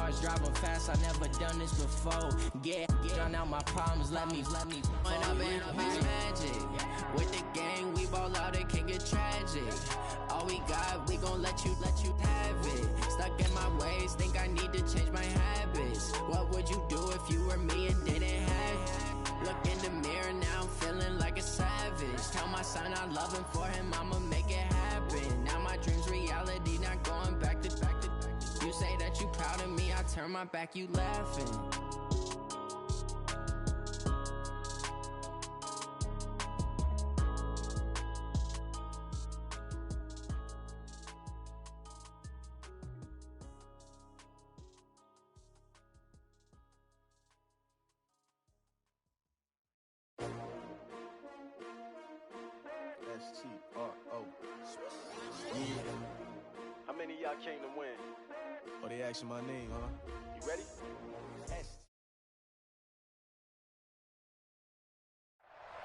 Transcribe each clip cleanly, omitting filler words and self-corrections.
cars, driving fast, I never done this before. Get drown out my problems, let me When I've been magic. With the gang, we ball out, it can get tragic. All we got, we gon' let you have it. Stuck in my ways, think I need to change my habits. What would you do if you were me and didn't have it? Look in the mirror, now I'm feeling like a savage. Tell my son I love him, for him I'ma make it happen. Now my dream's reality, not going back to. You say that you proud of me, I turn my back, you laughing. S-T-R-O. Yeah. How many of y'all came to win? Oh, they asking my name, huh? You ready?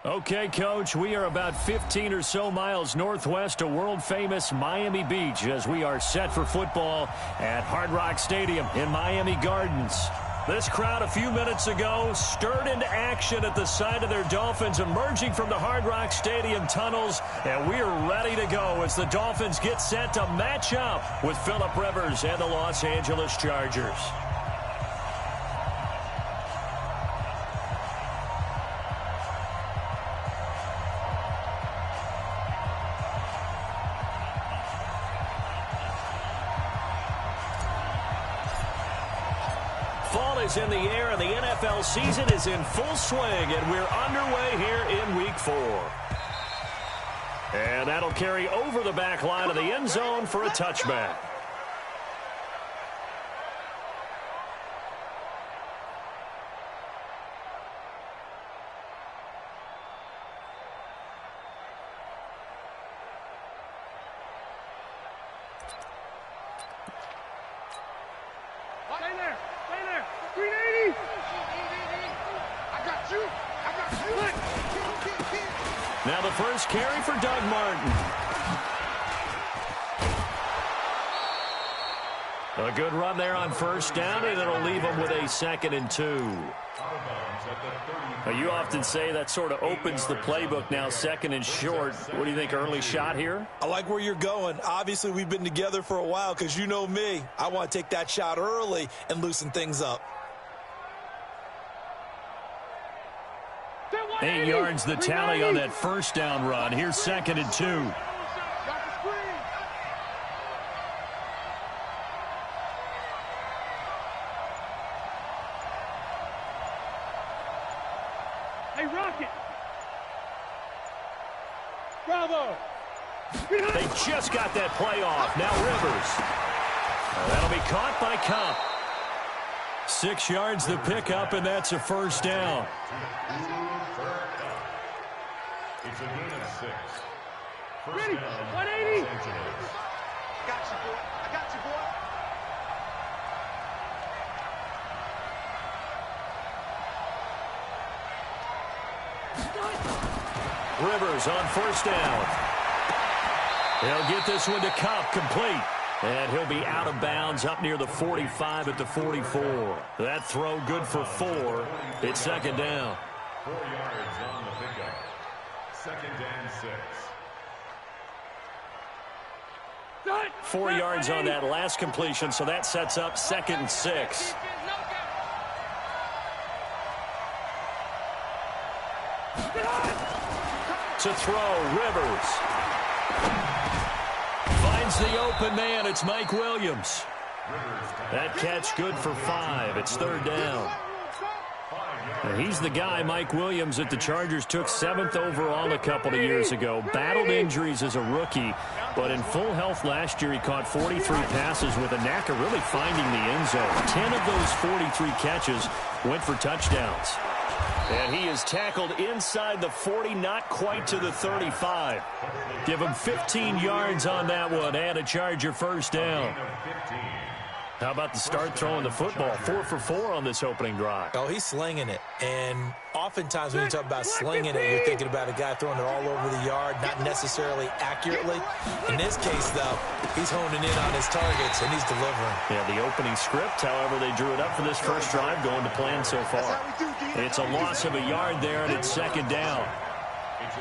Okay, Coach, we are about 15 or so miles northwest of world-famous Miami Beach as we are set for football at Hard Rock Stadium in Miami Gardens. This crowd a few minutes ago stirred into action at the side of their Dolphins emerging from the Hard Rock Stadium tunnels, and we are ready to go as the Dolphins get set to match up with Phillip Rivers and the Los Angeles Chargers. Fall is in the air, and the NFL season is in full swing, and we're underway here in Week 4. And that'll carry over the back line of the end zone for a touchback. Now the first carry for Doug Martin. A good run there on first down, and it'll leave them with a 2nd and 2. Now, you often say that sort of opens the playbook now, 2nd and short. What do you think, early shot here? I like where you're going. Obviously, we've been together for a while because you know me. I want to take that shot early and loosen things up. 8 yards the tally on that first down run. Here's 2nd and 2. Hey, Rocket! Bravo! They just got that play off. Now Rivers. That'll be caught by Cup. 6 yards the pickup, and that's a first down. It's a gain of 6. First Ready, down, 180. Los Angeles. Got you, boy. I got you, boy. Rivers on first down. He'll get this one to Cup, complete. And he'll be out of bounds up near the 45 at the 44. That throw good for 4. It's 2nd down. 4 yards on the pickup. 2nd and 6. 4 yards on that last completion, so that sets up 2nd and 6. To throw, Rivers. Finds the open man. It's Mike Williams. That catch good for 5. It's 3rd down. And he's the guy, Mike Williams, that the Chargers took 7th overall a couple of years ago. Battled injuries as a rookie, but in full health last year, he caught 43 passes with a knack of really finding the end zone. 10 of those 43 catches went for touchdowns. And he is tackled inside the 40, not quite to the 35. Give him 15 yards on that one and a Charger first down. How about the start throwing the football? 4 for 4 on this opening drive. Oh, he's slinging it. And oftentimes when you talk about slinging it, you're thinking about a guy throwing it all over the yard, not necessarily accurately. In this case, though, he's honing in on his targets, and he's delivering. Yeah, the opening script, however, they drew it up for this first drive, going to plan so far. It's a loss of a yard there, and it's second down.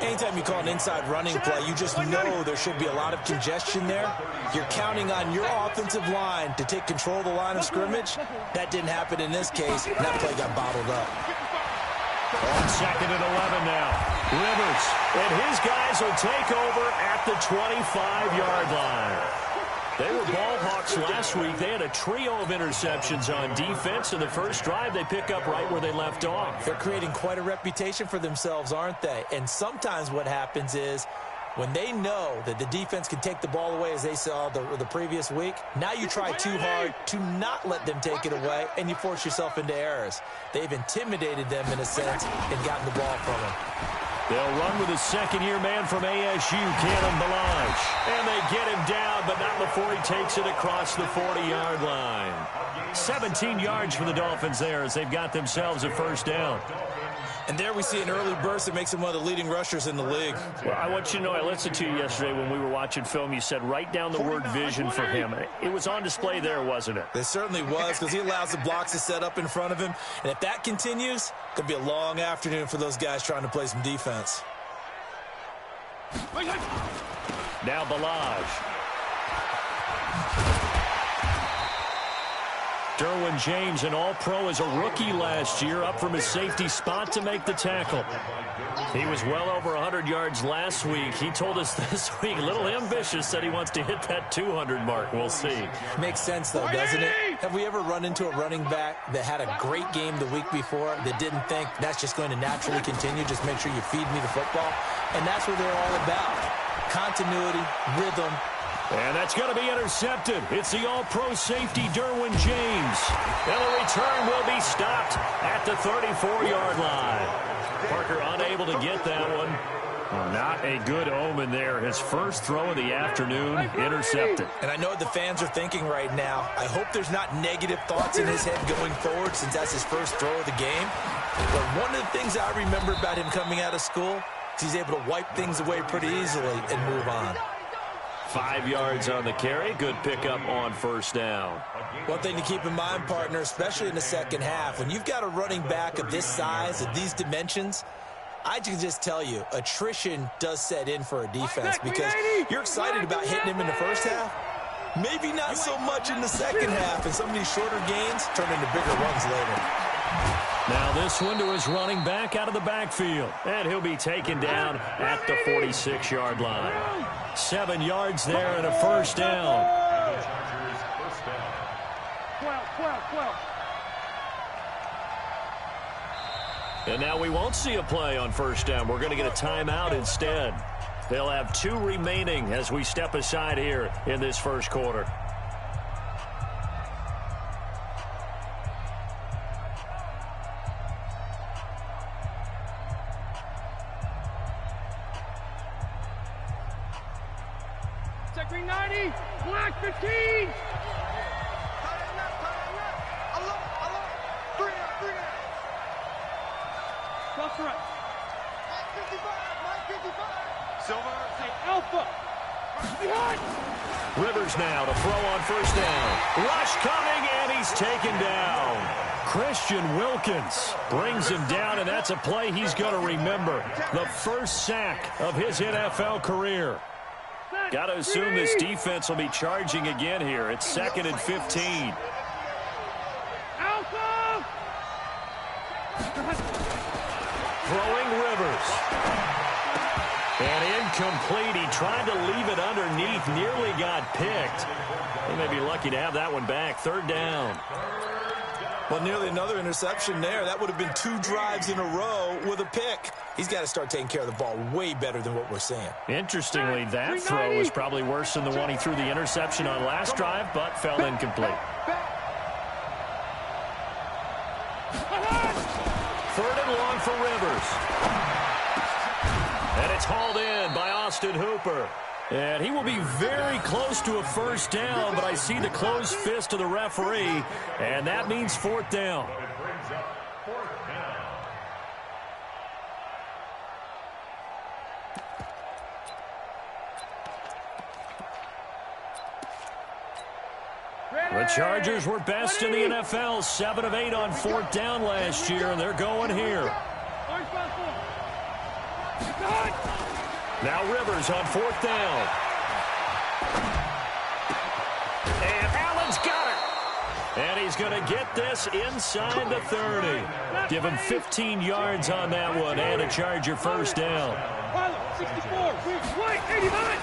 Anytime you call an inside running play, you just know there should be a lot of congestion there. You're counting on your offensive line to take control of the line of scrimmage. That didn't happen in this case, and that play got bottled up. On second and 11 now. Rivers and his guys will take over at the 25-yard line. They were ball hawks last week. They had a trio of interceptions on defense. In the first drive, they pick up right where they left off. They're creating quite a reputation for themselves, aren't they? And sometimes what happens is when they know that the defense can take the ball away, as they saw the previous week, now you try too hard to not let them take it away, and you force yourself into errors. They've intimidated them in a sense and gotten the ball from them. They'll run with a second-year man from ASU, Cannon Balaj. And they get him down, but not before he takes it across the 40-yard line. 17 yards for the Dolphins there as they've got themselves a first down. And there we see an early burst that makes him one of the leading rushers in the league. Well, I want you to know, I listened to you yesterday when we were watching film. You said write down the word vision for him. It was on display there, wasn't it? It certainly was, because he allows the blocks to set up in front of him. And if that continues, it could be a long afternoon for those guys trying to play some defense. Now Balaj. Derwin James, an all-pro as a rookie last year, up from his safety spot to make the tackle. He was well over 100 yards last week. He told us this week, a little ambitious, said he wants to hit that 200 mark. We'll see. Makes sense, though, doesn't it? Have we ever run into a running back that had a great game the week before that didn't think that's just going to naturally continue? Just make sure you feed me the football. And that's what they're all about. Continuity, rhythm. And that's going to be intercepted. It's the all-pro safety, Derwin James. And the return will be stopped at the 34-yard line. Parker unable to get that one. Well, not a good omen there. His first throw of the afternoon, intercepted. And I know what the fans are thinking right now. I hope there's not negative thoughts in his head going forward since that's his first throw of the game. But one of the things I remember about him coming out of school is he's able to wipe things away pretty easily and move on. 5 yards on the carry. Good pickup on first down. One thing to keep in mind, partner, especially in the second half, when you've got a running back of this size, of these dimensions, I can just tell you, attrition does set in for a defense because you're excited about hitting him in the first half. Maybe not so much in the second half, and some of these shorter gains turn into bigger runs later. Now this one to his running back out of the backfield. And he'll be taken down at the 46-yard line. 7 yards there and a first down. And now we won't see a play on first down. We're going to get a timeout instead. They'll have 2 remaining as we step aside here in this first quarter. Second 90, black 15. Cross right. Silver. Say Alpha. Behind. Rivers now to throw on first down. Rush coming, and he's taken down. Christian Wilkins brings him down, and that's a play he's going to remember. The first sack of his NFL career. Got to assume this defense will be charging again here. It's 2nd and 15. Alpha. Throwing Rivers. And incomplete. He tried to leave it underneath. Nearly got picked. They may be lucky to have that one back. 3rd down. Well, nearly another interception there. That would have been 2 drives in a row with a pick. He's got to start taking care of the ball way better than what we're seeing. Interestingly, that throw was probably worse than the one he threw the interception on last drive, but fell incomplete. 3rd and long for Rivers. And it's hauled in by Austin Hooper. And he will be very close to a first down, but I see the closed fist of the referee, and that means fourth down. But it brings up fourth down. The Chargers were best in the NFL, 7 of 8 on fourth down last year, and they're going here. Now Rivers on fourth down. And Allen's got it. And he's going to get this inside the 30. Give him 15 yards on that one and a Charger first down. 64, 89.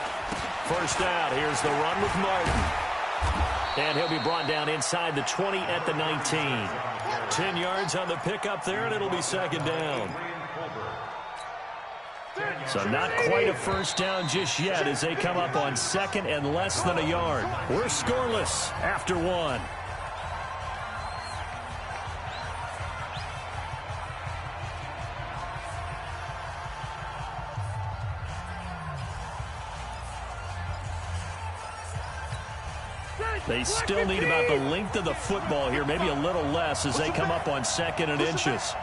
First down, here's the run with Martin. And he'll be brought down inside the 20 at the 19. 10 yards on the pickup there, and it'll be second down. So not quite a first down just yet as they come up on second and less than a yard. We're scoreless after one. They still need about the length of the football here, maybe a little less as they come up on second and inches.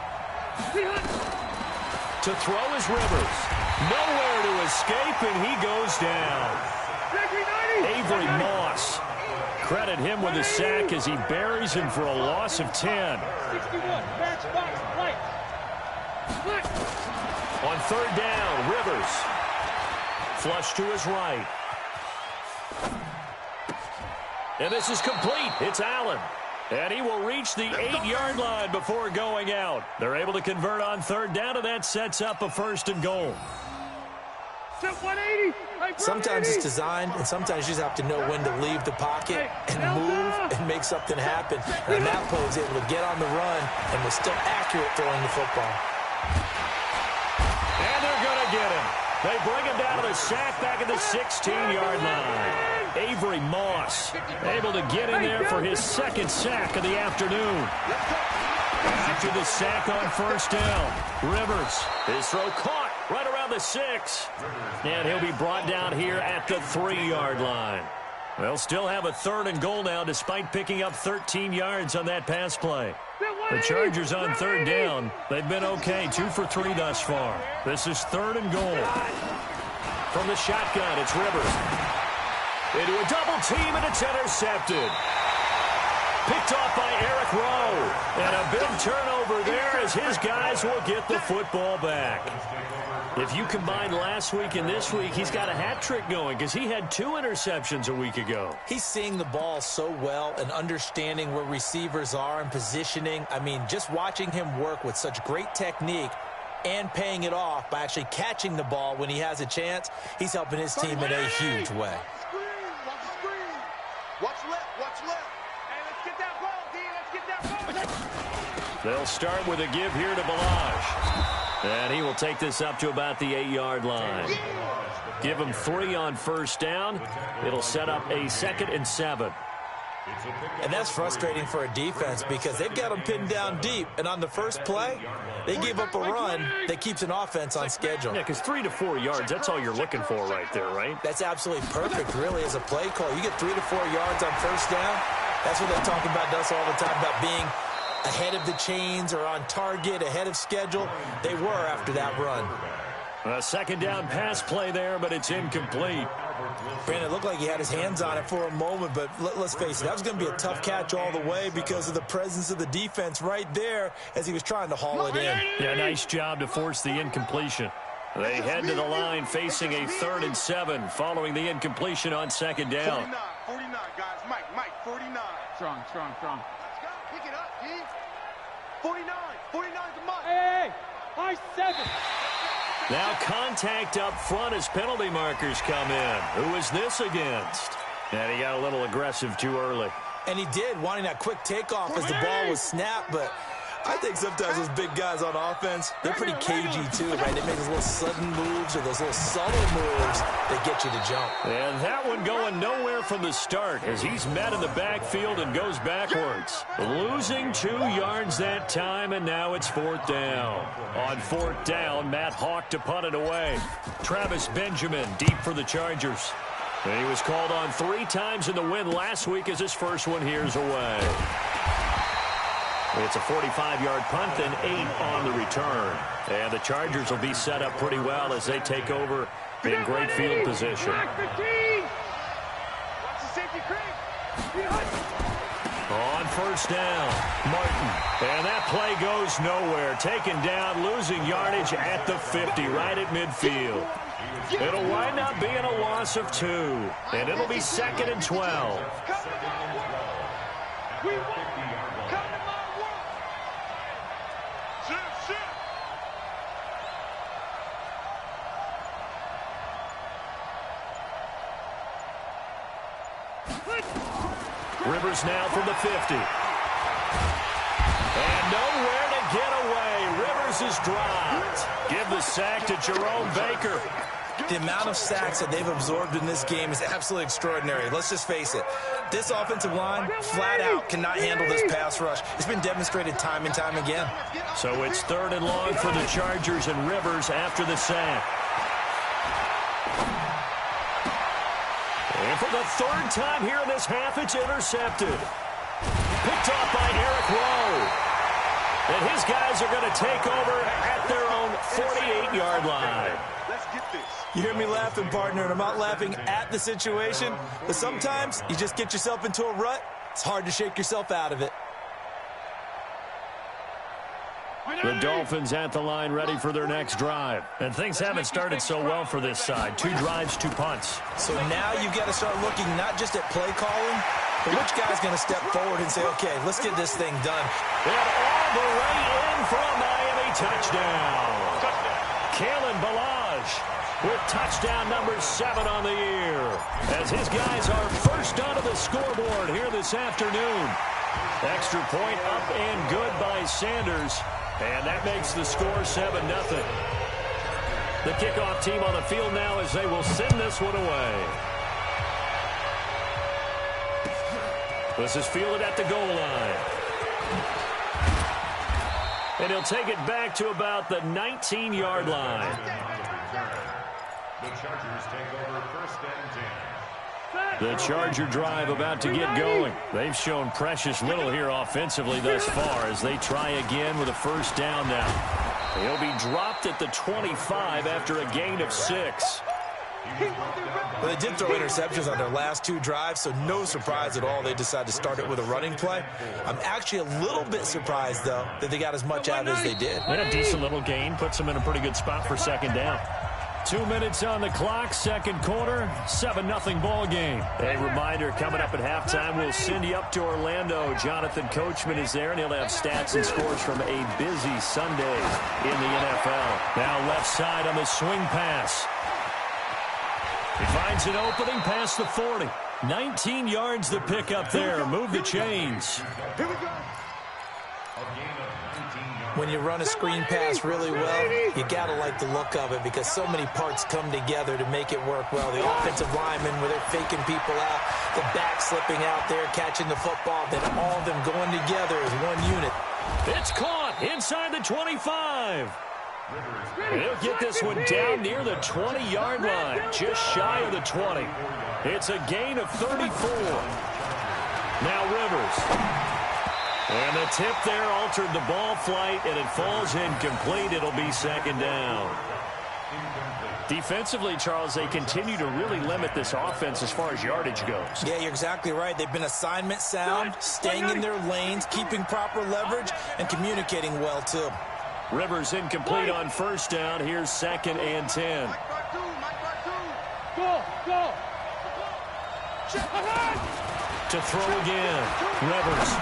To throw is Rivers. Nowhere to escape, and he goes down. Avery Moss. Credit him with a sack as he buries him for a loss of 10. On third down, Rivers. Flush to his right. And this is complete. It's Allen. And he will reach the 8-yard line before going out. They're able to convert on third down, and that sets up a first and goal. Sometimes it's designed, and sometimes you just have to know when to leave the pocket and move and make something happen. And that play was able to get on the run and was still accurate throwing the football. And they're going to get him. They bring him down to the sack back at the 16-yard line. Avery Moss able to get in there for his second sack of the afternoon. After the sack on first down, Rivers, his throw caught right around the 6. And he'll be brought down here at the 3-yard line. They'll still have a third and goal now despite picking up 13 yards on that pass play. The Chargers on third down. They've been okay, 2 for 3 thus far. This is third and goal. From the shotgun, it's Rivers. Into a double team, and it's intercepted. Picked off by Eric Rowe. And a big turnover there as his guys will get the football back. If you combine last week and this week, he's got a hat trick going because he had 2 interceptions a week ago. He's seeing the ball so well and understanding where receivers are and positioning. I mean, just watching him work with such great technique and paying it off by actually catching the ball when he has a chance, he's helping his team in a huge way. Watch left. Hey, let's get that ball, D. Let's get that ball. They'll start with a give here to Balaj. And he will take this up to about the 8-yard line. Give him 3 on first down. It'll set up a 2nd and 7. And that's frustrating for a defense because they've got them pinned down deep. And on the first play, they gave up a run that keeps an offense on schedule. Yeah, because 3 to 4 yards, that's all you're looking for right there, right? That's absolutely perfect, really, as a play call. You get 3 to 4 yards on first down. That's what they're talking about us all the time, about being ahead of the chains or on target, ahead of schedule. They were after that run. A second down pass play there, but it's incomplete. Brandon, it looked like he had his hands on it for a moment, but let's face it, that was going to be a tough catch all the way because of the presence of the defense right there as he was trying to haul it in. Yeah, nice job to force the incompletion. They head to the line facing a 3rd and 7 following the incompletion on second down. 49, guys. Mike, 49. Strong. Let's go. Pick it up, D. 49 to Mike. Hey, high 7. Now contact up front as penalty markers come in. Who is this against? And he got a little aggressive too early. And he did, wanting that quick takeoff as the ball was snapped, but I think sometimes those big guys on offense, they're pretty cagey too, right? They make those little sudden moves or those little subtle moves that get you to jump. And that one going nowhere from the start as he's met in the backfield and goes backwards. Losing 2 yards that time, and now it's 4th down. On 4th down, Matt Hawk to punt it away. Travis Benjamin deep for the Chargers. And he was called on 3 times in the win last week as his first one here's away. It's a 45-yard punt, then 8 on the return. And the Chargers will be set up pretty well as they take over in great field position. On 1st down, Martin. And that play goes nowhere. Taken down, losing yardage at the 50, right at midfield. It'll wind up being a loss of 2. And it'll be 2nd and 12. Rivers now from the 50. And nowhere to get away. Rivers is dropped. Give the sack to Jerome Baker. The amount of sacks that they've absorbed in this game is absolutely extraordinary. Let's just face it. This offensive line, flat out, cannot handle this pass rush. It's been demonstrated time and time again. So it's 3rd and long for the Chargers and Rivers after the sack. And for the 3rd time here in this half, it's intercepted. Picked off by Eric Rowe. And his guys are going to take over at their own 48-yard line. Let's get this. You hear me laughing, partner, and I'm not laughing at the situation, but sometimes you just get yourself into a rut. It's hard to shake yourself out of it. The Dolphins at the line ready for their next drive. And things haven't started so well for this side. 2 drives, 2 punts. So now you've got to start looking not just at play calling, but which guy's going to step forward and say, okay, let's get this thing done. And all the way in for a Miami touchdown. Kalen Ballage with touchdown number 7 on the year. As his guys are first onto the scoreboard here this afternoon. Extra point up and good by Sanders. And that makes the score 7-0. The kickoff team on the field now as they will send this one away. This is fielded at the goal line. And he'll take it back to about the 19-yard line. The Chargers take over 1st and 10. The Charger drive about to get going. They've shown precious little here offensively thus far as they try again with a 1st down now. He'll be dropped at the 25 after a gain of 6. Well, they did throw interceptions on their last 2 drives, so no surprise at all they decided to start it with a running play. I'm actually a little bit surprised, though, that they got as much out as they did. And a decent little gain puts them in a pretty good spot for 2nd down. 2 minutes on the clock, 2nd quarter, 7-0 ball game. A reminder, coming up at halftime, we'll send you up to Orlando. Jonathan Coachman is there, and he'll have stats and scores from a busy Sunday in the NFL. Now left side on the swing pass. He finds an opening past the 40. 19 yards the pick up there. Move the chains. Here we go. When you run a screen pass really well, you got to like the look of it because so many parts come together to make it work well. The offensive linemen, where they're faking people out, the back slipping out there, catching the football, then all of them going together as one unit. It's caught inside the 25. He'll get this one down near the 20-yard line, just shy of the 20. It's a gain of 34. Now Rivers. And the tip there altered the ball flight, and it falls incomplete. It'll be 2nd down. Defensively, Charles, they continue to really limit this offense as far as yardage goes. Yeah, you're exactly right. They've been assignment sound, staying in their lanes, keeping proper leverage, and communicating well, too. Rivers incomplete on 1st down. Here's 2nd and 10. Go. To throw again. Rivers.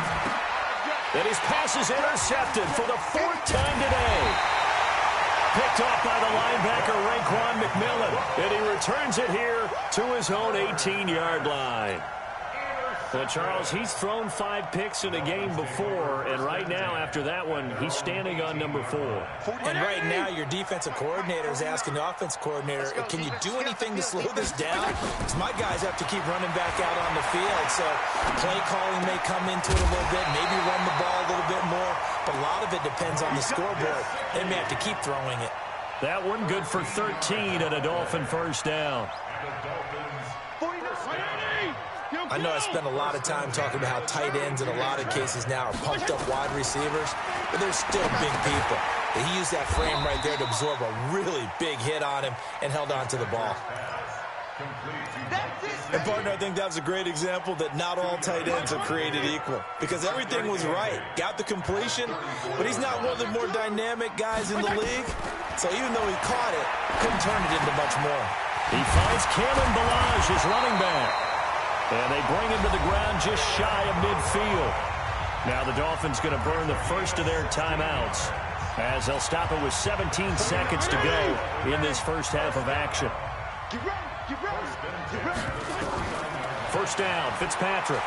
And his pass is intercepted for the 4th time today. Picked off by the linebacker, Raekwon McMillan. And he returns it here to his own 18-yard line. Well, Charles, he's thrown 5 picks in a game before, and right now, after that one, he's standing on number 4. And right now, your defensive coordinator is asking the offense coordinator, can you do anything to slow this down? Because my guys have to keep running back out on the field, so play calling may come into it a little bit, maybe run the ball a little bit more, but a lot of it depends on the scoreboard. They may have to keep throwing it. That one good for 13 and a Dolphin first down. I know I spent a lot of time talking about how tight ends in a lot of cases now are pumped up wide receivers, but they're still big people. He used that frame right there to absorb a really big hit on him and held on to the ball. And partner, I think that was a great example that not all tight ends are created equal, because everything was right. Got the completion, but he's not one of the more dynamic guys in the league. So even though he caught it, couldn't turn it into much more. He finds Cameron Balaj, his running back. And they bring him to the ground just shy of midfield. Now the Dolphins going to burn the first of their timeouts as they'll stop it with 17 seconds to go in this first half of action. First down, Fitzpatrick.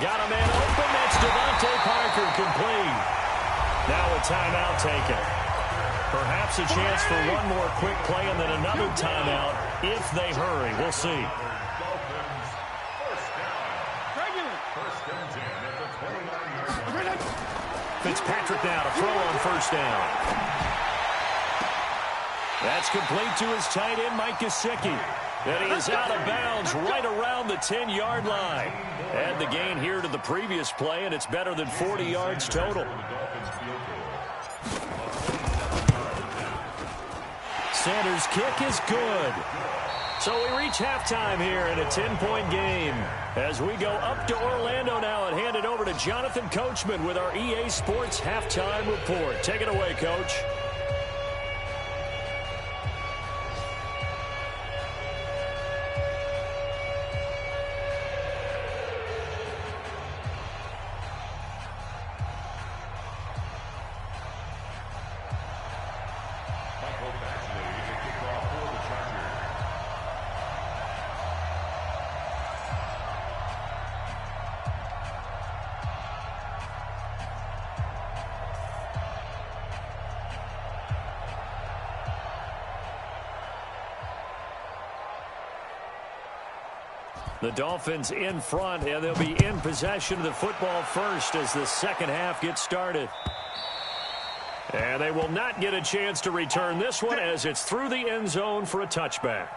Got a man open. That's Devontae Parker complete. Now a timeout taken. Perhaps a chance for one more quick play and then another timeout if they hurry. We'll see. Fitzpatrick now to throw on first down. That's complete to his tight end, Mike Gesicki. And he is out of bounds right around the 10-yard line. Add the gain here to the previous play, and it's better than 40 yards total. Sanders' kick is good. So we reach halftime here in a 10-point game. As we go up to Orlando now and hand it over to Jonathan Coachman with our EA Sports Halftime Report. Take it away, Coach. The Dolphins in front, and they'll be in possession of the football first as the second half gets started. And they will not get a chance to return this one as it's through the end zone for a touchback.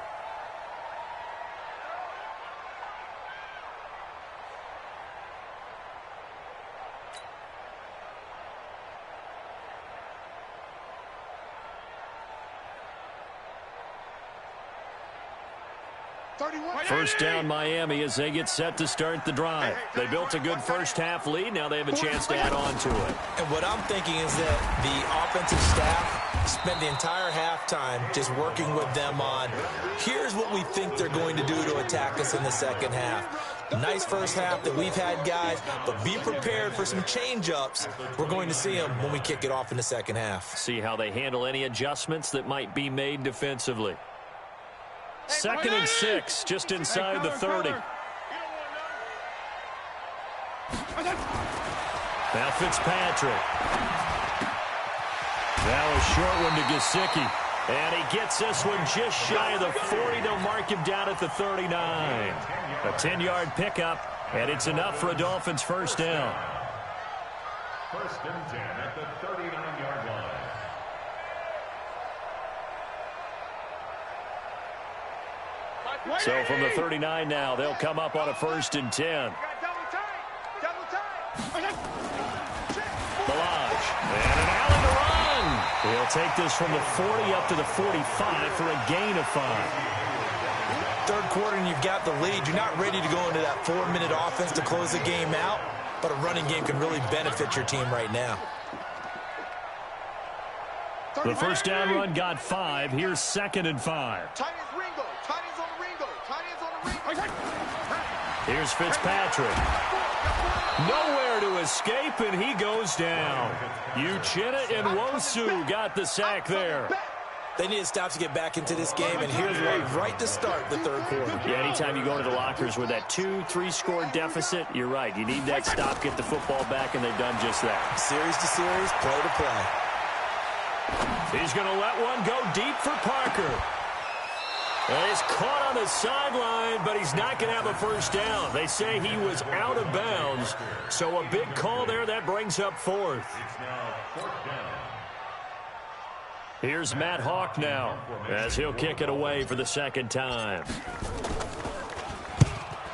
First down Miami as they get set to start the drive. They built a good first half lead. Now they have a chance to add on to it. And what I'm thinking is that the offensive staff spent the entire halftime just working with them on, here's what we think they're going to do to attack us in the second half. Nice first half that we've had, guys, but be prepared for some change-ups. We're going to see them when we kick it off in the second half. See how they handle any adjustments that might be made defensively. 2nd and 6, just inside the 30. Now Fitzpatrick. Now a short one to Gesicki. And he gets this one just shy of the 40. They'll mark him down at the 39. A 10-yard pickup, and it's enough for a Dolphins first down. 1st and 10 at the 39-yard line. So from the 39 now, they'll come up on a 1st and 10. Balaj, and an Allen to run. He'll take this from the 40 up to the 45 for a gain of 5. Third quarter and you've got the lead. You're not ready to go into that 4-minute offense to close the game out, but a running game can really benefit your team right now. The first down run got 5. Here's 2nd and 5. Here's Fitzpatrick. Nowhere to escape, and he goes down. Uchenna and Nwosu got the sack there. They need to stop to get back into this game, and here's one right to start the third quarter. Yeah, anytime you go into the lockers with that 2-3 score deficit, you're right. You need that stop, get the football back, and they've done just that. Series to series, play to play. He's going to let one go deep for Parker. And he's caught on the sideline, but he's not going to have a first down. They say he was out of bounds, so a big call there. That brings up fourth. It's now fourth down. Here's Matt Hawk now as he'll kick it away for the second time.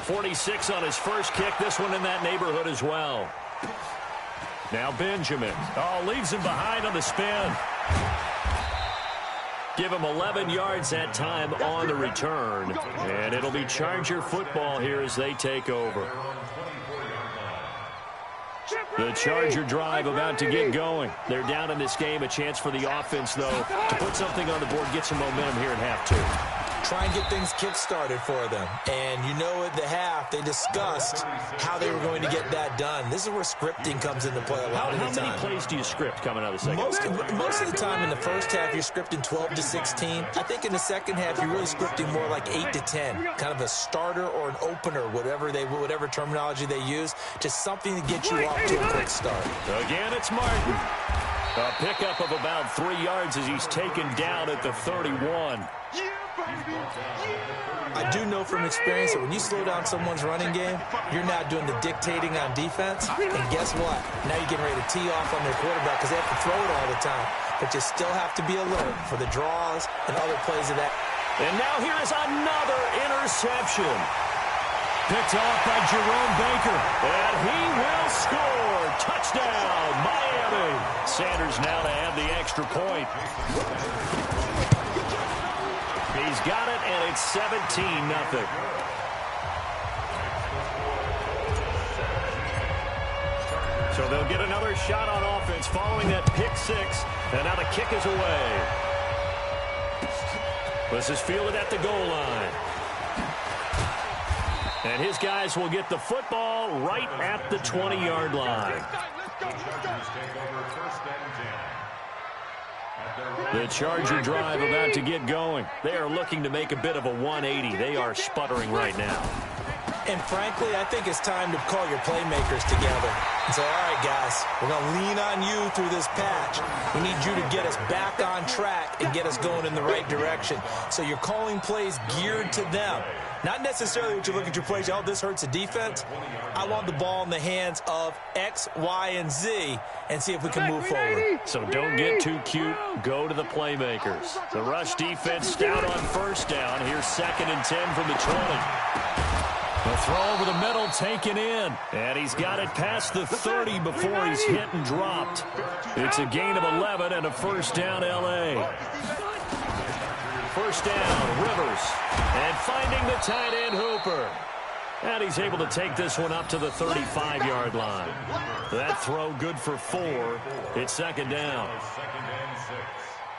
46 on his first kick. This one in that neighborhood as well. Now Benjamin. Oh, leaves him behind on the spin. Give him 11 yards that time on the return. And it'll be Charger football here as they take over. The Charger drive about to get going. They're down in this game. A chance for the offense, though, to put something on the board, get some momentum here at half two. Try and get things kick-started for them. And you know at the half, they discussed how they were going to get that done. This is where scripting comes into play a lot of the time. How many plays do you script coming out of the second half? Most of the time in the first half, you're scripting 12 to 16. I think in the second half, you're really scripting more like 8 to 10. Kind of a starter or an opener, whatever terminology they use. Just something to get you off to a quick start. Again, it's Martin. A pickup of about 3 yards as he's taken down at the 31. I do know from experience that when you slow down someone's running game, you're not doing the dictating on defense. And guess what? Now you're getting ready to tee off on their quarterback because they have to throw it all the time. But you still have to be alert for the draws and other plays of that. And now here is another interception. Picked off by Jerome Baker. And he will score. Touchdown, Miami. Sanders now to add the extra point. He's got it, and it's 17-0. So they'll get another shot on offense following that pick six. And now the kick is away. This is fielded at the goal line. And his guys will get the football right at the 20-yard line. The Charger drive about to get going. They are looking to make a bit of a 180. They are sputtering right now. And frankly, I think it's time to call your playmakers together and say, all right, guys, we're going to lean on you through this patch. We need you to get us back on track and get us going in the right direction. So you're calling plays geared to them. Not necessarily what you look at your plays, oh, this hurts the defense. I want the ball in the hands of X, Y, and Z and see if we can move forward. So don't get too cute. Go to the playmakers. The rush defense stout on first down. Here's 2nd and 10 from the 20. The throw over the middle taken in. And he's got it past the 30 before he's hit and dropped. It's a gain of 11 and a first down L.A. First down, Rivers. And finding the tight end, Hooper. And he's able to take this one up to the 35-yard line. That throw good for 4. It's 2nd down.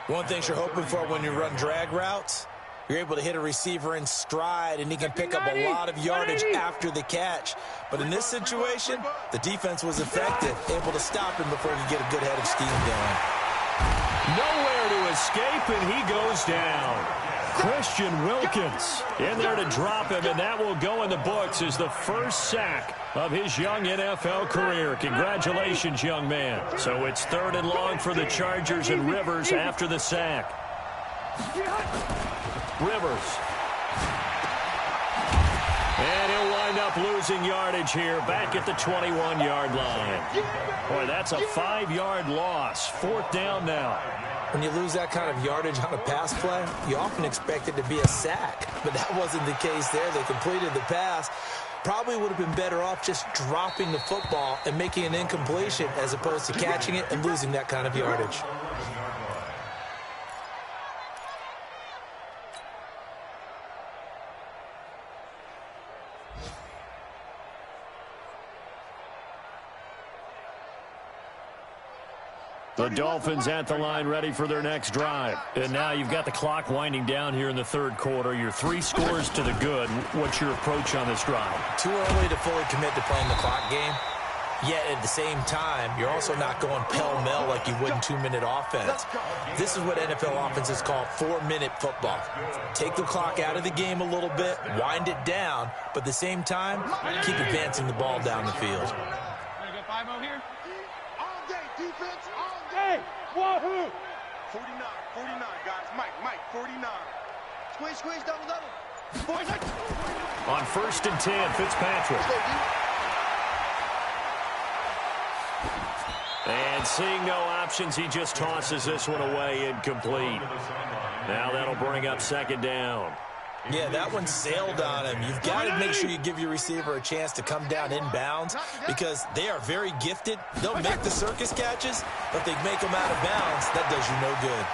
One thing you're hoping for when you run drag routes, you're able to hit a receiver in stride, and he can pick up a lot of yardage after the catch. But in this situation, the defense was effective, able to stop him before he could get a good head of steam going. Nowhere to escape, and he goes down. Christian Wilkins in there to drop him, and that will go in the books as the first sack of his young NFL career. Congratulations, young man. So it's 3rd and long for the Chargers, and Rivers after the sack. Rivers. And he'll wind up losing yardage here back at the 21-yard line. Boy, that's a 5-yard loss. 4th down now. When you lose that kind of yardage on a pass play, you often expect it to be a sack. But that wasn't the case there. They completed the pass. Probably would have been better off just dropping the football and making an incompletion as opposed to catching it and losing that kind of yardage. The Dolphins at the line ready for their next drive. And now you've got the clock winding down here in the 3rd quarter. You're 3 scores to the good. What's your approach on this drive? Too early to fully commit to playing the clock game. Yet at the same time, you're also not going pell-mell like you would in 2-minute offense. This is what NFL offenses call 4-minute football. Take the clock out of the game a little bit, wind it down, but at the same time, keep advancing the ball down the field. Gonna go 5-0 here? All day, defense, all Hey, wahoo! 49, guys. Mike, 49. Squeeze, double. 49. On 1st and 10, Fitzpatrick. And seeing no options, he just tosses this one away incomplete. Now that'll bring up 2nd down. Yeah, that one sailed on him. You've got to make sure you give your receiver a chance to come down inbounds because they are very gifted. They'll make the circus catches, but they make them out of bounds. That does you no good.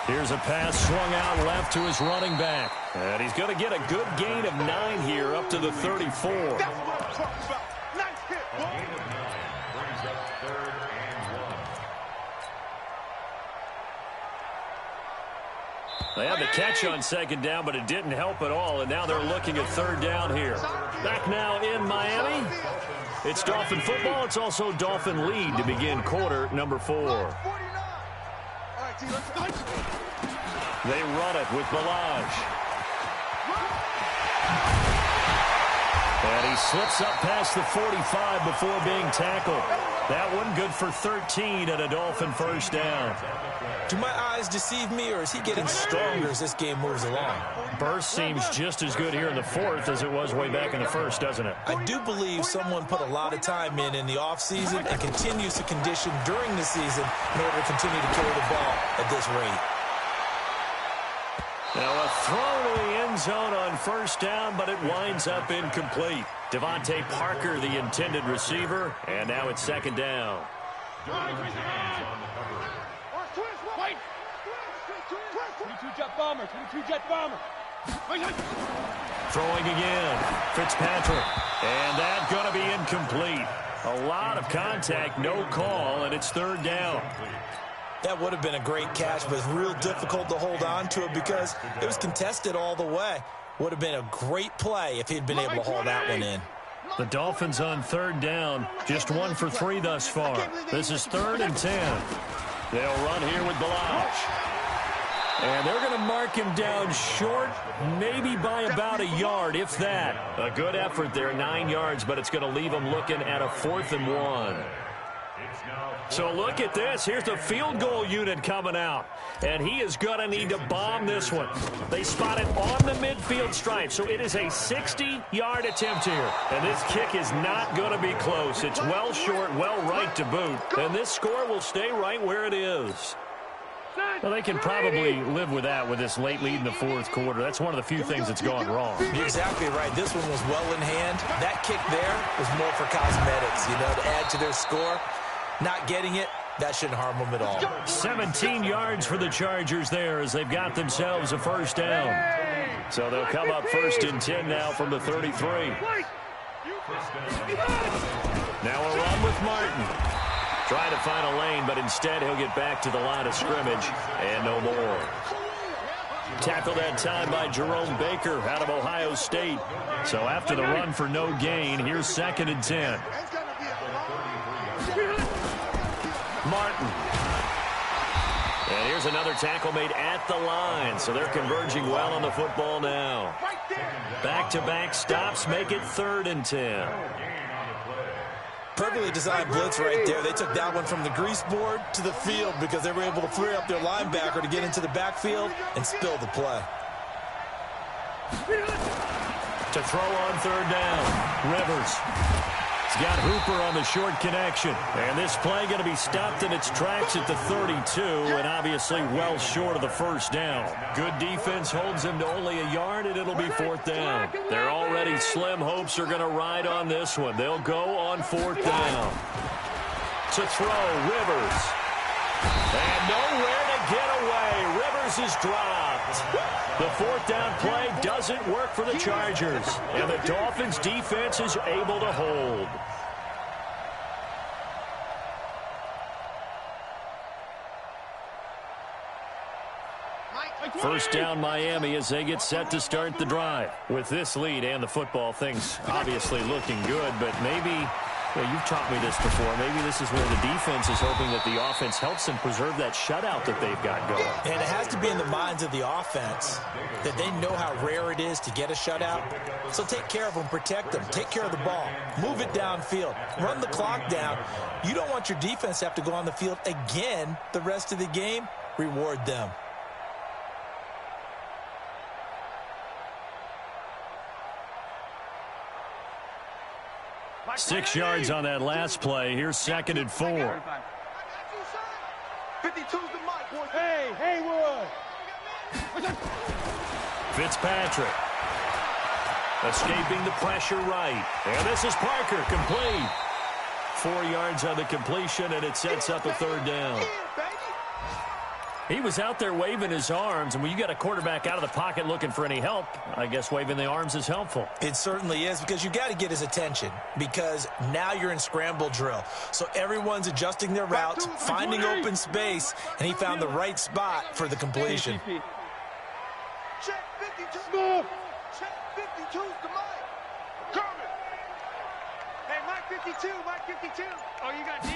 Here's a pass swung out left to his running back. And he's going to get a good gain of 9 here up to the 34. That's what I'm talking about. Nice hit, boy. Brings up 3rd and 1. They had the catch on 2nd down, but it didn't help at all, and now they're looking at 3rd down here. Back now in Miami. It's Dolphin football. It's also Dolphin lead to begin quarter number 4. 49. All right, T, let's go. They run it with Balaj. And he slips up past the 45 before being tackled. That one good for 13 and a Dolphin 1st down. Do my eyes deceive me, or is he getting stronger as this game moves along? Burst seems just as good here in the 4th as it was way back in the 1st, doesn't it? I do believe someone put a lot of time in the offseason and continues to condition during the season in order to continue to carry the ball at this rate. Now a throw to the end zone on 1st down, but it winds up incomplete. Devontae Parker, the intended receiver, and now it's 2nd down. Wait! 22 jet bomber, 22 jet bomber. Throwing again, Fitzpatrick, and that's going to be incomplete. A lot of contact, no call, and it's 3rd down. That would have been a great catch, but it's real difficult to hold on to it because it was contested all the way. Would have been a great play if he'd been able to haul that one in. The Dolphins on 3rd down, just 1 for 3 thus far. This is 3rd and 10. They'll run here with Balaj. And they're going to mark him down short, maybe by about a yard, if that. A good effort there, 9 yards, but it's going to leave him looking at a 4th and 1. So look at this. Here's the field goal unit coming out. And he is going to need to bomb this one. They spot it on the midfield stripe. So it is a 60-yard attempt here. And this kick is not going to be close. It's well short, well right to boot. And this score will stay right where it is. Well, they can probably live with that with this late lead in the 4th quarter. That's one of the few things that's gone wrong. You're exactly right. This one was well in hand. That kick there was more for cosmetics, to add to their score. Not getting it, that shouldn't harm them at all. 17 yards for the Chargers there as they've got themselves a 1st down. So they'll come up 1st and 10 now from the 33. Now a run with Martin. Try to find a lane, but instead he'll get back to the line of scrimmage and no more. Tackled that time by Jerome Baker out of Ohio State. So after the run for no gain, here's 2nd and 10. Martin. And here's another tackle made at the line. So they're converging well on the football now. Back-to-back stops make it 3rd and 10. Perfectly designed blitz right there. They took that one from the grease board to the field because they were able to free up their linebacker to get into the backfield and spill the play. To throw on 3rd down, Rivers. He's got Hooper on the short connection. And this play going to be stopped in its tracks at the 32, and obviously well short of the 1st down. Good defense holds him to only a yard, and it'll be 4th down. They're already slim hopes are going to ride on this one. They'll go on 4th down. To throw, Rivers. And nowhere to get away. Rivers is dropped. The 4th down play doesn't work for the Chargers, and the Dolphins' defense is able to hold. First down Miami as they get set to start the drive. With this lead and the football, things obviously looking good, but maybe Well, you've taught me this before. Maybe this is where the defense is hoping that the offense helps them preserve that shutout that they've got going. And it has to be in the minds of the offense that they know how rare it is to get a shutout. So take care of them, protect them, take care of the ball, move it downfield, run the clock down. You don't want your defense to have to go on the field again the rest of the game. Reward them. Six yards on that last play. Here's 2nd and 4. 52's the mic, boy. Hey, Haywood. Fitzpatrick. Escaping the pressure right. And this is Parker, complete. 4 yards on the completion, and it sets up a 3rd down. He was out there waving his arms, and when you got a quarterback out of the pocket looking for any help, I guess waving the arms is helpful. It certainly is, because you got to get his attention, because now you're in scramble drill. So everyone's adjusting their routes, finding open space, and he found the right spot for the completion. Check 52. Check 52's the mic. Kermit. Hey, Mike 52, Mike 52. Oh, you got D?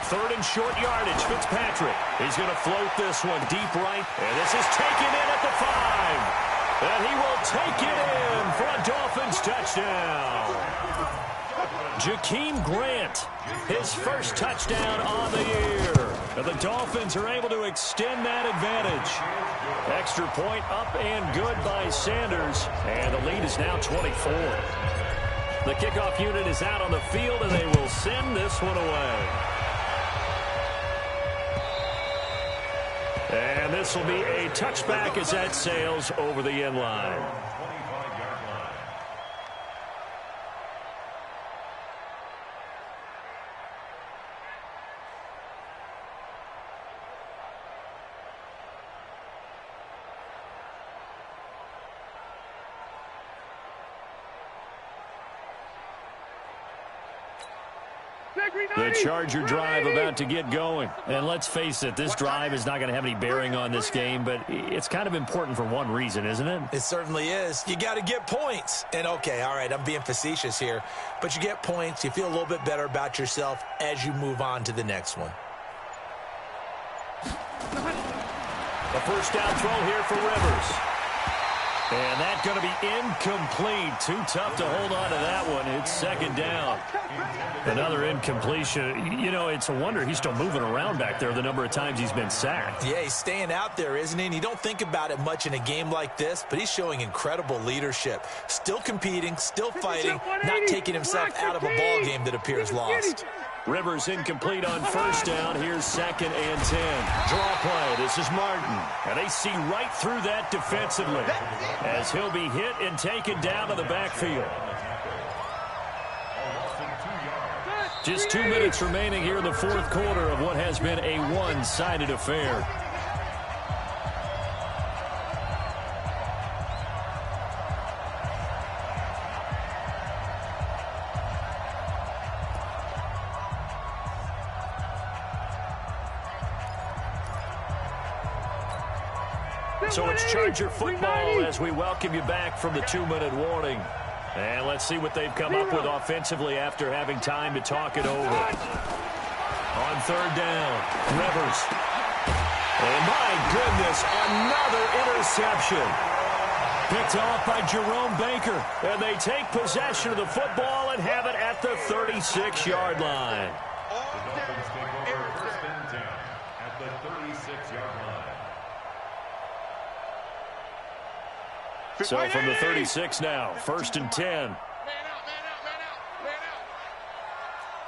3rd and short yardage. Fitzpatrick. He's going to float this one deep right. And this is taken in at the 5. And he will take it in for a Dolphins touchdown. Jakeem Grant, his first touchdown on the year. And the Dolphins are able to extend that advantage. Extra point up and good by Sanders. And the lead is now 24. The kickoff unit is out on the field, and they will send this one away. And this will be a touchback as that sails over the end line. The Charger drive about to get going. And let's face it, this drive is not going to have any bearing on this game, but it's kind of important for one reason, isn't it? It certainly is. You got to get points. And, okay, all right, I'm being facetious here, but you get points. You feel a little bit better about yourself as you move on to the next one. A first down throw here for Rivers. And that's going to be incomplete. Too tough to hold on to that one. It's 2nd down. Another incompletion. You know, it's a wonder he's still moving around back there the number of times he's been sacked. Yeah, he's staying out there, isn't he? And you don't think about it much in a game like this, but he's showing incredible leadership. Still competing, still fighting, not taking himself out of a ball game that appears lost. Rivers incomplete on first down. Here's 2nd and 10. Draw play. This is Martin. And they see right through that defensively as he'll be hit and taken down to the backfield. Just 2 minutes remaining here in the 4th quarter of what has been a one-sided affair. So it's Charger football as we welcome you back from the 2-minute warning. And let's see what they've come up with offensively after having time to talk it over. On 3rd down, Rivers. And my goodness, another interception. Picked off by Jerome Baker. And they take possession of the football and have it at the 36-yard line. The Dolphins take over 1st and 10 at the 36-yard line. So from the 36 now, 1st and 10. Man out, man out, man out, man out.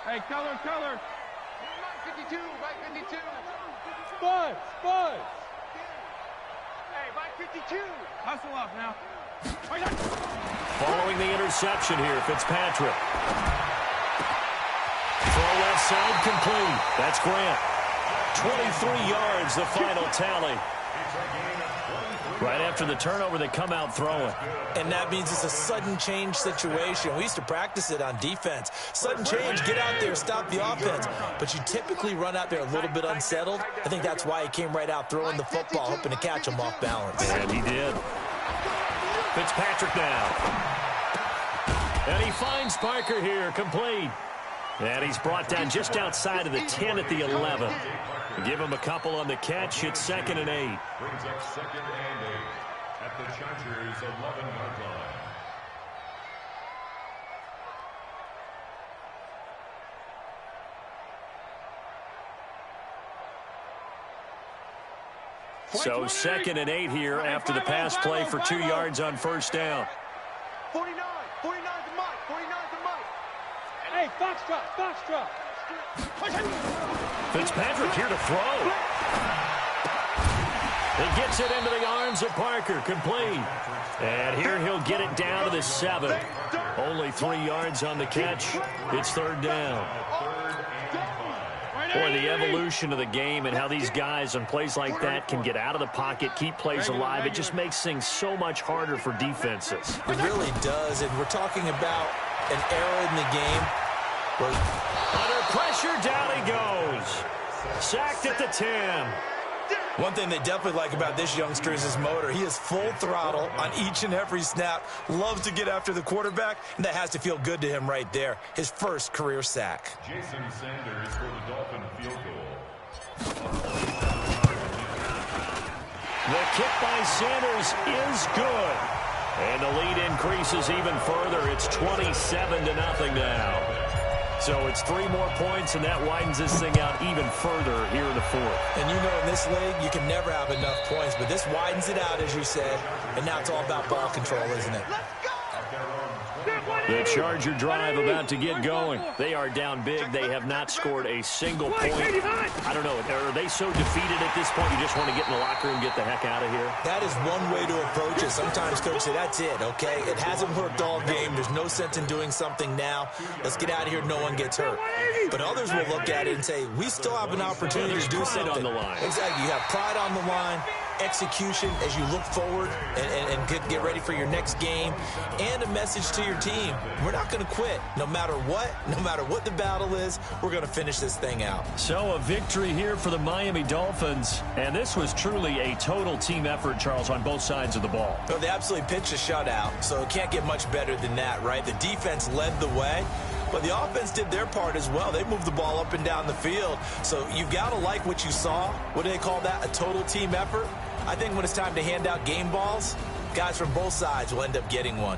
Hey, color. Mike 52, Mike 52. Buzz. Hey, Mike 52. Hustle up now. Following the interception here, Fitzpatrick. Throw left side complete. That's Grant. 23 yards, the final tally. Right after the turnover, they come out throwing. And that means it's a sudden change situation. We used to practice it on defense. Sudden change, get out there, stop the offense. But you typically run out there a little bit unsettled. I think that's why he came right out throwing the football, hoping to catch him off balance. And he did. Fitzpatrick now. And he finds Parker here, complete. And he's brought down just outside of the 10 at the 11. Give him a couple on the catch. It's 2nd and 8. Brings up 2nd and 8 at the Chargers' 11-yard line. So 2nd and 8 here after the pass play for 2 yards on first down. 49 to Mike. 49 to Mike. Hey, Foxtrot. Fitzpatrick here to throw. He gets it into the arms of Parker, complete. And here he'll get it down to the 7. Only 3 yards on the catch. It's 3rd down. Boy, the evolution of the game and how these guys on plays like that can get out of the pocket, keep plays alive, it just makes things so much harder for defenses. It really does, and we're talking about an era in the game where under pressure, down he goes. Sacked at the 10. one thing they definitely like about this youngster is his motor. He is full throttle on each and every snap, loves to get after the quarterback, and that has to feel good to him right there. His first career sack. Jason Sanders for the Dolphin field goal. The kick by Sanders is good. And the lead increases even further. It's 27-0 now. So it's 3 more points, and that widens this thing out even further here in the 4th. And you know in this league, you can never have enough points, but this widens it out, as you said, and now it's all about ball control, isn't it? The Charger drive about to get going. They are down big. They have not scored a single point. I don't know. Are they so defeated at this point you just want to get in the locker room and get the heck out of here? That is one way to approach it. Sometimes coaches say, that's it, okay? It hasn't worked all game. There's no sense in doing something now. Let's get out of here. No one gets hurt. But others will look at it and say, we still have an opportunity to do something. On the line. Exactly. You have pride on the line, execution as you look forward and get ready for your next game, and a message to your team. We're not going to quit. No matter what the battle is, we're going to finish this thing out. So a victory here for the Miami Dolphins, and this was truly a total team effort, Charles, on both sides of the ball. Well, they absolutely pitched a shutout, so it can't get much better than that, right? The defense led the way, but the offense did their part as well. They moved the ball up and down the field, so you've got to like what you saw. What do they call that? A total team effort? I think when it's time to hand out game balls, guys from both sides will end up getting one.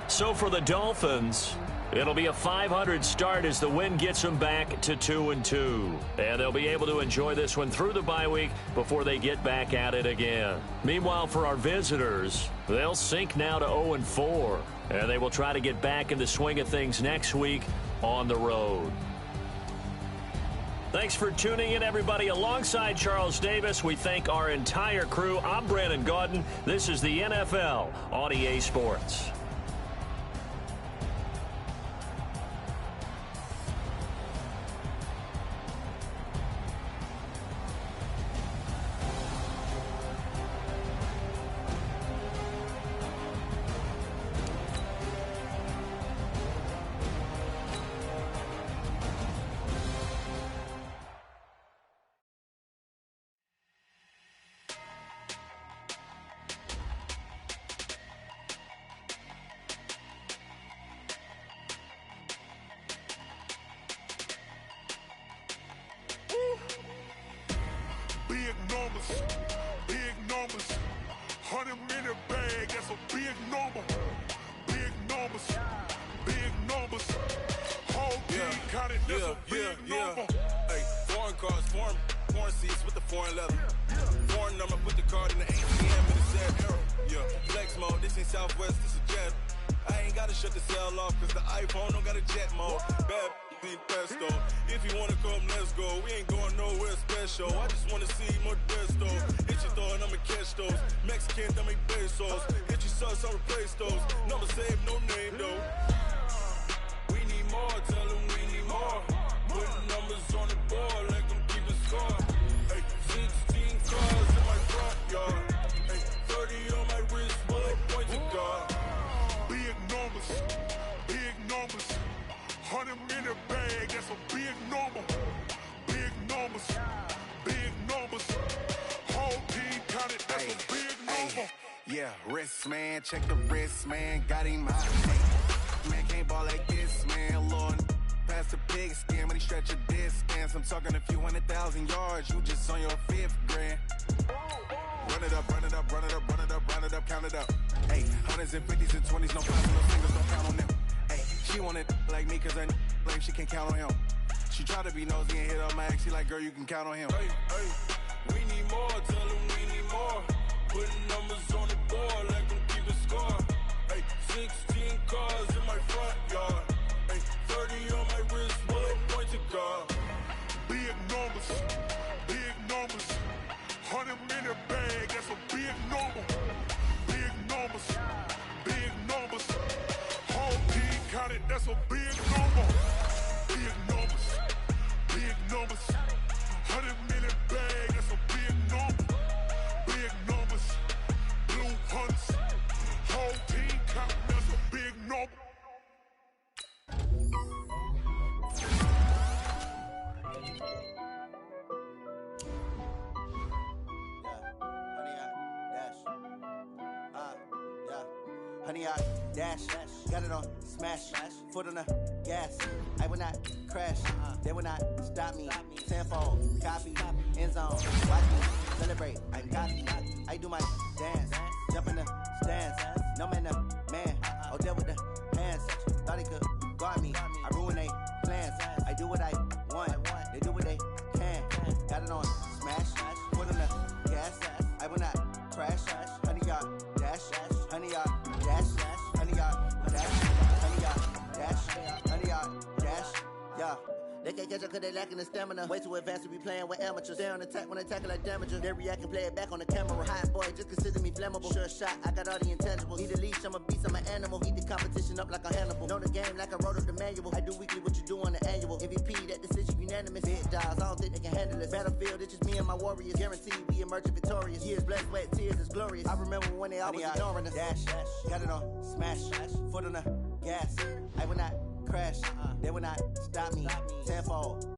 So for the Dolphins, it'll be a .500 start as the win gets them back to 2-2. And they'll be able to enjoy this one through the bye week before they get back at it again. Meanwhile, for our visitors, they'll sink now to 0-4. And they will try to get back in the swing of things next week on the road. Thanks for tuning in, everybody. Alongside Charles Davis, we thank our entire crew. I'm Brandon Gaudin. This is the NFL on EA Sports. Big numbers, 100 minute bag, that's a big number. Big numbers, whole team counted, that's a big number. Hey, foreign cars, foreign seats with the foreign leather. Foreign number, put the card in the ATM in the sad era. Yeah, flex mode, this ain't Southwest, this is Jet. I ain't gotta shut the cell off, cause the iPhone don't got a jet mode. Bad pesto. If you wanna come, let's go. We ain't going nowhere special. I just wanna see more desto. Hit your thought, I'ma catch those. Mexican, I make pesos. Hit your sauce, I'll replace those. Number save, no name though. We need more, tell them we need more. Putting numbers on the board, like them keep the score. Hey, 16 cars in my front yard. Hey, 30 on my wrist, bullet point to God. Big numbers, 100 minute bag, that's a big number. Big numbers, whole team counted, that's a big number. Yeah, wrist, man, check the wrist, man, got him out. Man, can't ball like this, man, Lord. Past the pig skin, when he stretch a distance. I'm talking a few 100,000 yards, you just on your 5th grand. Run it up, run it up, run it up, run it up, run it up, count it up. Hey, hundreds and 50s and 20s, no fives, no singles, don't count on them. Hey, she want it like me, cause her blame, she can't count on him. She try to be nosy and hit up my ex, she like, girl, you can count on him. Hey, hey, we need more, tell them we need more. Putting numbers on the board, like them keep a score. Hey, 16 cars in my front yard. Hey, 30 on my wrist, bullet point to God. Big numbers, big numbers. 100 in the bag, that's a big number. Big numbers, big numbers. Whole team counted, that's a big number. Big numbers, big numbers. 100 in the bag, that's a big number. Big numbers, blue hunts. Whole team counting, that's a big number. Honey, I dash, got it on smash, foot on the gas. I will not crash, they will not stop me. Tenfold, copy, end zone, watch me celebrate. I got me, I do my dance, jump in the stands. No man, man, oh there with the hands. Thought he could guard me, I ruin they plans. I do what I want, they do what they can. Got it on smash, foot on the gas. I will not crash, honey, y'all dash, honey, y'all dash, honey, y'all dash, honey, y'all dash, honey, y'all dash, yeah. They can't catch up cause they lacking the stamina. Way too advanced to be playing with amateurs. Stay on attack when attacking like damager. They react and play it back on the camera. Hot boy, just consider me flammable. Sure shot, I got all the intangibles. Need a leash, I'm a beast, I'm an animal. Eat the competition up like a Hannibal. Know the game like I wrote up the manual. I do weekly what you do on the annual. MVP, that decision unanimous. Big dials, I don't think they can handle this. Battlefield, it's just me and my warriors. Guaranteed we emerging victorious. Years, blood, sweat, tears, is glorious. I remember when they always ignoring us. Dash, got it on smash, foot on the gas. I will not crash, they will not stop me. Tenfold,